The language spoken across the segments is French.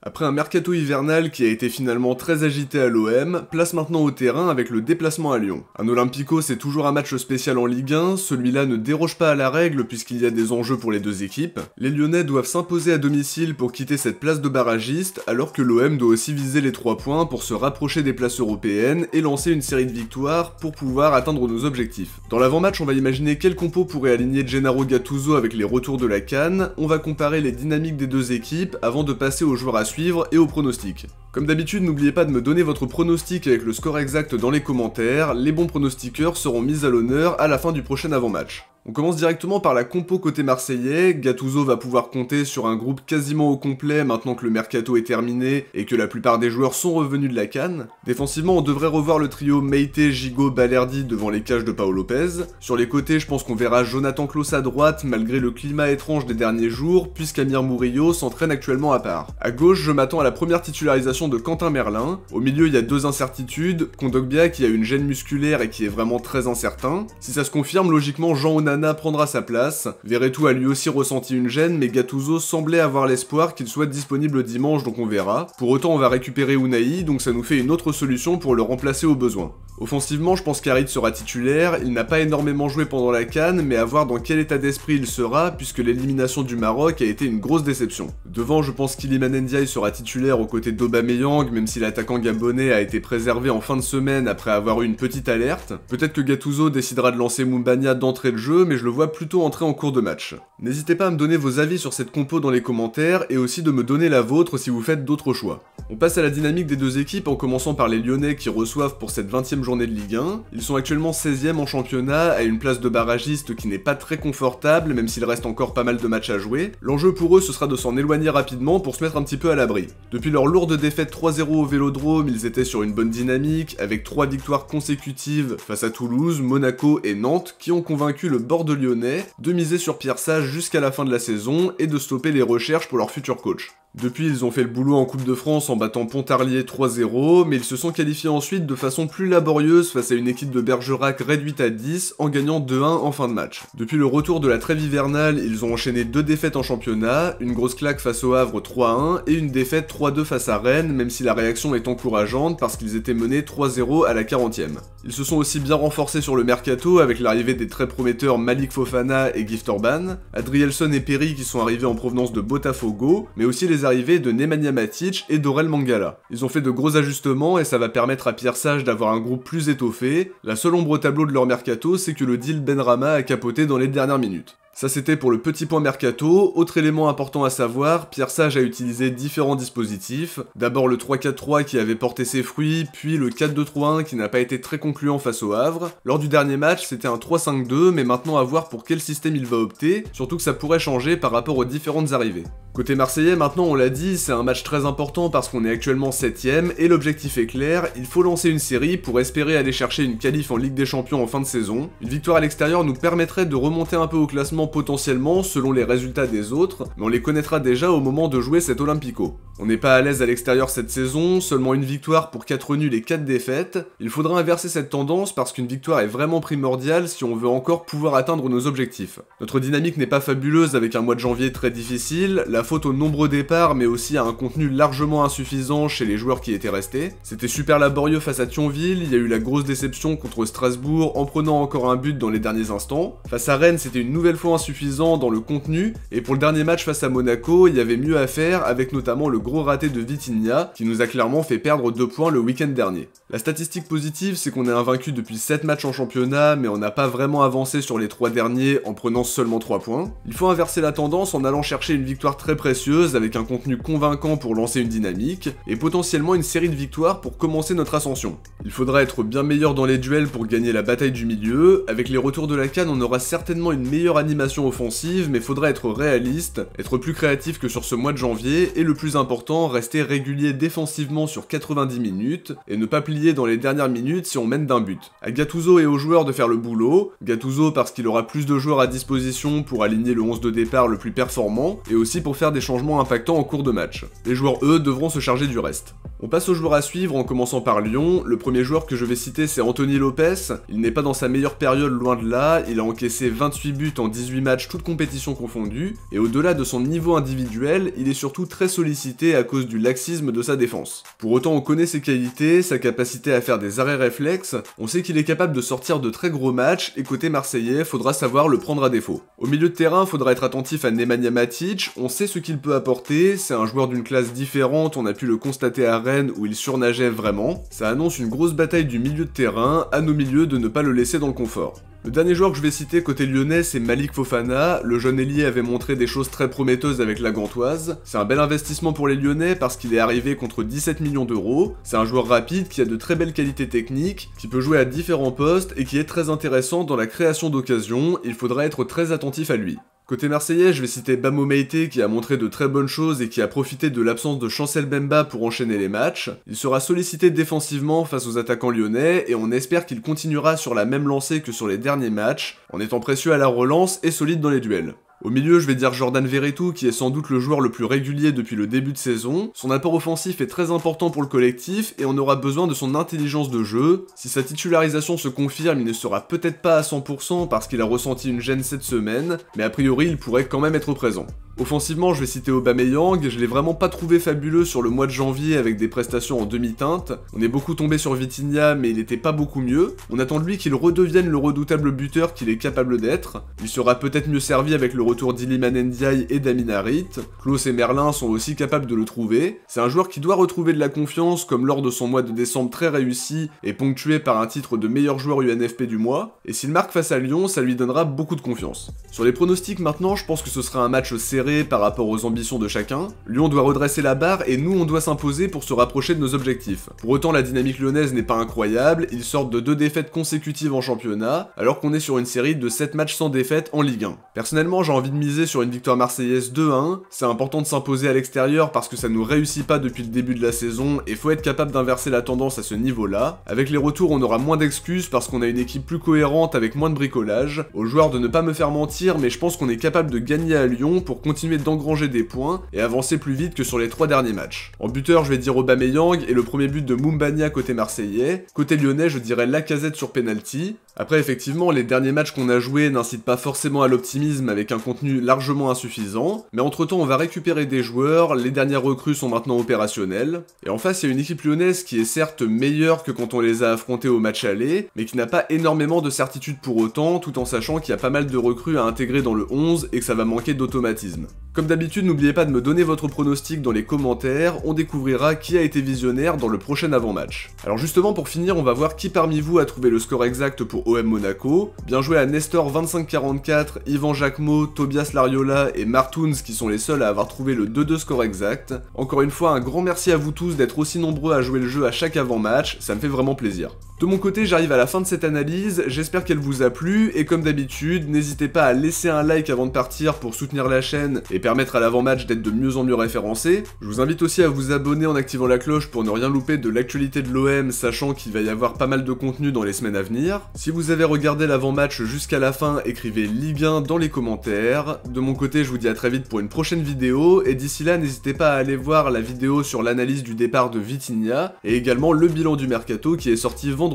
Après un mercato hivernal qui a été finalement très agité à l'OM, place maintenant au terrain avec le déplacement à Lyon. Un Olympico, c'est toujours un match spécial en Ligue 1, celui-là ne déroge pas à la règle puisqu'il y a des enjeux pour les deux équipes. Les Lyonnais doivent s'imposer à domicile pour quitter cette place de barragiste, alors que l'OM doit aussi viser les 3 points pour se rapprocher des places européennes et lancer une série de victoires pour pouvoir atteindre nos objectifs. Dans l'avant-match, on va imaginer quel compo pourrait aligner Gennaro Gattuso avec les retours de la CAN, on va comparer les dynamiques des deux équipes avant de passer aux joueurs à suivre et aux pronostics. Comme d'habitude, n'oubliez pas de me donner votre pronostic avec le score exact dans les commentaires, les bons pronostiqueurs seront mis à l'honneur à la fin du prochain avant-match. On commence directement par la compo côté marseillais, Gattuso va pouvoir compter sur un groupe quasiment au complet maintenant que le mercato est terminé et que la plupart des joueurs sont revenus de la CAN. Défensivement, on devrait revoir le trio Meite, Gigot, Balerdi devant les cages de Paolo Lopez. Sur les côtés, je pense qu'on verra Jonathan Klaus à droite malgré le climat étrange des derniers jours, puisqu'Amir Murillo s'entraîne actuellement à part. À gauche, je m'attends à la première titularisation de Quentin Merlin. Au milieu, il y a deux incertitudes, Kondogbia qui a une gêne musculaire et qui est vraiment très incertain. Si ça se confirme, logiquement Jean Onana prendra sa place. Verretou a lui aussi ressenti une gêne, mais Gattuso semblait avoir l'espoir qu'il soit disponible dimanche, donc on verra. Pour autant, on va récupérer Unai, donc ça nous fait une autre solution pour le remplacer au besoin. Offensivement, je pense qu'Harit sera titulaire, il n'a pas énormément joué pendant la CAN, mais à voir dans quel état d'esprit il sera, puisque l'élimination du Maroc a été une grosse déception. Devant, je pense qu'Iliman Ndiaye sera titulaire aux côtés d'Aubameyang, même si l'attaquant gabonais a été préservé en fin de semaine après avoir eu une petite alerte. Peut-être que Gattuso décidera de lancer Moumbagna d'entrée de jeu, mais je le vois plutôt entrer en cours de match. N'hésitez pas à me donner vos avis sur cette compo dans les commentaires, et aussi de me donner la vôtre si vous faites d'autres choix. On passe à la dynamique des deux équipes en commençant par les Lyonnais qui reçoivent pour cette 20e journée de Ligue 1. Ils sont actuellement 16e en championnat, à une place de barragiste qui n'est pas très confortable, même s'il reste encore pas mal de matchs à jouer. L'enjeu pour eux, ce sera de s'en éloigner rapidement pour se mettre un petit peu à l'abri. Depuis leur lourde défaite 3-0 au Vélodrome, ils étaient sur une bonne dynamique, avec 3 victoires consécutives face à Toulouse, Monaco et Nantes, qui ont convaincu le bord lyonnais de miser sur Pierre Sage jusqu'à la fin de la saison et de stopper les recherches pour leur futur coach. Depuis, ils ont fait le boulot en Coupe de France en battant Pontarlier 3-0, mais ils se sont qualifiés ensuite de façon plus laborieuse face à une équipe de Bergerac réduite à 10 en gagnant 2-1 en fin de match. Depuis le retour de la trêve hivernale, ils ont enchaîné 2 défaites en championnat, une grosse claque face au Havre 3-1 et une défaite 3-2 face à Rennes, même si la réaction est encourageante parce qu'ils étaient menés 3-0 à la 40e. Ils se sont aussi bien renforcés sur le mercato avec l'arrivée des très prometteurs Malik Fofana et Gift Orban, Adrielson et Perry qui sont arrivés en provenance de Botafogo, mais aussi les arrivées de Nemanja Matic et d'Aurel Mangala. Ils ont fait de gros ajustements et ça va permettre à Pierre Sage d'avoir un groupe plus étoffé. La seule ombre au tableau de leur mercato, c'est que le deal Benrahma a capoté dans les dernières minutes. Ça c'était pour le petit point mercato. Autre élément important à savoir, Pierre Sage a utilisé différents dispositifs. D'abord le 3-4-3 qui avait porté ses fruits, puis le 4-2-3-1 qui n'a pas été très concluant face au Havre. Lors du dernier match, c'était un 3-5-2, mais maintenant à voir pour quel système il va opter, surtout que ça pourrait changer par rapport aux différentes arrivées. Côté marseillais, maintenant on l'a dit, c'est un match très important parce qu'on est actuellement 7ème et l'objectif est clair, il faut lancer une série pour espérer aller chercher une qualif en Ligue des Champions en fin de saison. Une victoire à l'extérieur nous permettrait de remonter un peu au classement potentiellement selon les résultats des autres, mais on les connaîtra déjà au moment de jouer cet Olympico. On n'est pas à l'aise à l'extérieur cette saison, seulement une victoire pour 4 nuls et 4 défaites. Il faudra inverser cette tendance parce qu'une victoire est vraiment primordiale si on veut encore pouvoir atteindre nos objectifs. Notre dynamique n'est pas fabuleuse avec un mois de janvier très difficile, la faute aux nombreux départs mais aussi à un contenu largement insuffisant chez les joueurs qui étaient restés. C'était super laborieux face à Thionville, il y a eu la grosse déception contre Strasbourg en prenant encore un but dans les derniers instants. Face à Rennes, c'était une nouvelle fois insuffisant dans le contenu, et pour le dernier match face à Monaco, il y avait mieux à faire avec notamment le gros raté de Vitinha qui nous a clairement fait perdre 2 points le week-end dernier. La statistique positive, c'est qu'on est invaincu depuis 7 matchs en championnat, mais on n'a pas vraiment avancé sur les 3 derniers en prenant seulement 3 points. Il faut inverser la tendance en allant chercher une victoire très précieuse avec un contenu convaincant pour lancer une dynamique, et potentiellement une série de victoires pour commencer notre ascension. Il faudra être bien meilleur dans les duels pour gagner la bataille du milieu. Avec les retours de la CAN, on aura certainement une meilleure animation offensive, mais faudra être réaliste, être plus créatif que sur ce mois de janvier, et le plus important, rester régulier défensivement sur 90 minutes, et ne pas plier dans les dernières minutes si on mène d'un but. À Gattuso et aux joueurs de faire le boulot, Gattuso parce qu'il aura plus de joueurs à disposition pour aligner le 11 de départ le plus performant, et aussi pour faire des changements impactants en cours de match. Les joueurs eux devront se charger du reste. On passe aux joueurs à suivre en commençant par Lyon. Le premier joueur que je vais citer c'est Anthony Lopez. Il n'est pas dans sa meilleure période, loin de là, il a encaissé 28 buts en 18 matchs toutes compétitions confondues, et au-delà de son niveau individuel, il est surtout très sollicité à cause du laxisme de sa défense. Pour autant on connaît ses qualités, sa capacité à faire des arrêts réflexes, on sait qu'il est capable de sortir de très gros matchs, et côté marseillais, faudra savoir le prendre à défaut. Au milieu de terrain, faudra être attentif à Nemanja Matic, on sait ce qu'il peut apporter, c'est un joueur d'une classe différente, on a pu le constater à Rennes où il surnageait vraiment. Ça annonce une grosse bataille du milieu de terrain, à nos milieux de ne pas le laisser dans le confort. Le dernier joueur que je vais citer côté lyonnais c'est Malik Fofana, le jeune ailier avait montré des choses très prometteuses avec la Gantoise. C'est un bel investissement pour les lyonnais parce qu'il est arrivé contre 17 millions d'euros, c'est un joueur rapide qui a de très belles qualités techniques, qui peut jouer à différents postes et qui est très intéressant dans la création d'occasions, il faudra être très attentif à lui. Côté marseillais, je vais citer Bamo Meïté qui a montré de très bonnes choses et qui a profité de l'absence de Chancel Bemba pour enchaîner les matchs. Il sera sollicité défensivement face aux attaquants lyonnais et on espère qu'il continuera sur la même lancée que sur les derniers matchs, en étant précieux à la relance et solide dans les duels. Au milieu, je vais dire Jordan Verretou qui est sans doute le joueur le plus régulier depuis le début de saison. Son apport offensif est très important pour le collectif et on aura besoin de son intelligence de jeu. Si sa titularisation se confirme, il ne sera peut-être pas à 100% parce qu'il a ressenti une gêne cette semaine, mais a priori il pourrait quand même être présent. Offensivement, je vais citer Aubameyang, je l'ai vraiment pas trouvé fabuleux sur le mois de janvier avec des prestations en demi-teinte. On est beaucoup tombé sur Vitinha, mais il était pas beaucoup mieux. On attend de lui qu'il redevienne le redoutable buteur qu'il est capable d'être. Il sera peut-être mieux servi avec le retour d'Iliman Ndiaye et d'Amin Harit. Klaus et Merlin sont aussi capables de le trouver. C'est un joueur qui doit retrouver de la confiance, comme lors de son mois de décembre très réussi et ponctué par un titre de meilleur joueur UNFP du mois. Et s'il marque face à Lyon, ça lui donnera beaucoup de confiance. Sur les pronostics maintenant, je pense que ce sera un match serré par rapport aux ambitions de chacun. Lyon doit redresser la barre et nous on doit s'imposer pour se rapprocher de nos objectifs. Pour autant la dynamique lyonnaise n'est pas incroyable, ils sortent de 2 défaites consécutives en championnat, alors qu'on est sur une série de 7 matchs sans défaite en Ligue 1. Personnellement j'ai envie de miser sur une victoire marseillaise 2-1, c'est important de s'imposer à l'extérieur parce que ça nous réussit pas depuis le début de la saison et faut être capable d'inverser la tendance à ce niveau-là. Avec les retours on aura moins d'excuses parce qu'on a une équipe plus cohérente avec moins de bricolage. Aux joueurs de ne pas me faire mentir mais je pense qu'on est capable de gagner à Lyon pour continuer d'engranger des points et avancer plus vite que sur les 3 derniers matchs. En buteur, je vais dire Aubameyang et le premier but de Moumbagna côté marseillais. Côté lyonnais, je dirais Lacazette sur penalty. Après, effectivement, les derniers matchs qu'on a joués n'incitent pas forcément à l'optimisme avec un contenu largement insuffisant, mais entre-temps, on va récupérer des joueurs, les dernières recrues sont maintenant opérationnelles, et en face, il y a une équipe lyonnaise qui est certes meilleure que quand on les a affrontés au match aller, mais qui n'a pas énormément de certitude pour autant, tout en sachant qu'il y a pas mal de recrues à intégrer dans le 11 et que ça va manquer d'automatisme. Comme d'habitude, n'oubliez pas de me donner votre pronostic dans les commentaires, on découvrira qui a été visionnaire dans le prochain avant-match. Alors justement, pour finir, on va voir qui parmi vous a trouvé le score exact pour OM Monaco. Bien joué à Nestor 2544, Yvan Jacquemot, Tobias Lariola et Martoons qui sont les seuls à avoir trouvé le 2-2 score exact. Encore une fois, un grand merci à vous tous d'être aussi nombreux à jouer le jeu à chaque avant-match, ça me fait vraiment plaisir. De mon côté, j'arrive à la fin de cette analyse, j'espère qu'elle vous a plu, et comme d'habitude, n'hésitez pas à laisser un like avant de partir pour soutenir la chaîne et permettre à l'avant-match d'être de mieux en mieux référencé. Je vous invite aussi à vous abonner en activant la cloche pour ne rien louper de l'actualité de l'OM, sachant qu'il va y avoir pas mal de contenu dans les semaines à venir. Si vous avez regardé l'avant-match jusqu'à la fin, écrivez Ligue 1 dans les commentaires. De mon côté, je vous dis à très vite pour une prochaine vidéo, et d'ici là, n'hésitez pas à aller voir la vidéo sur l'analyse du départ de Vitinha, et également le bilan du mercato qui est sorti vendredi.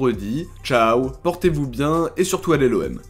Ciao, portez-vous bien, et surtout allez l'OM.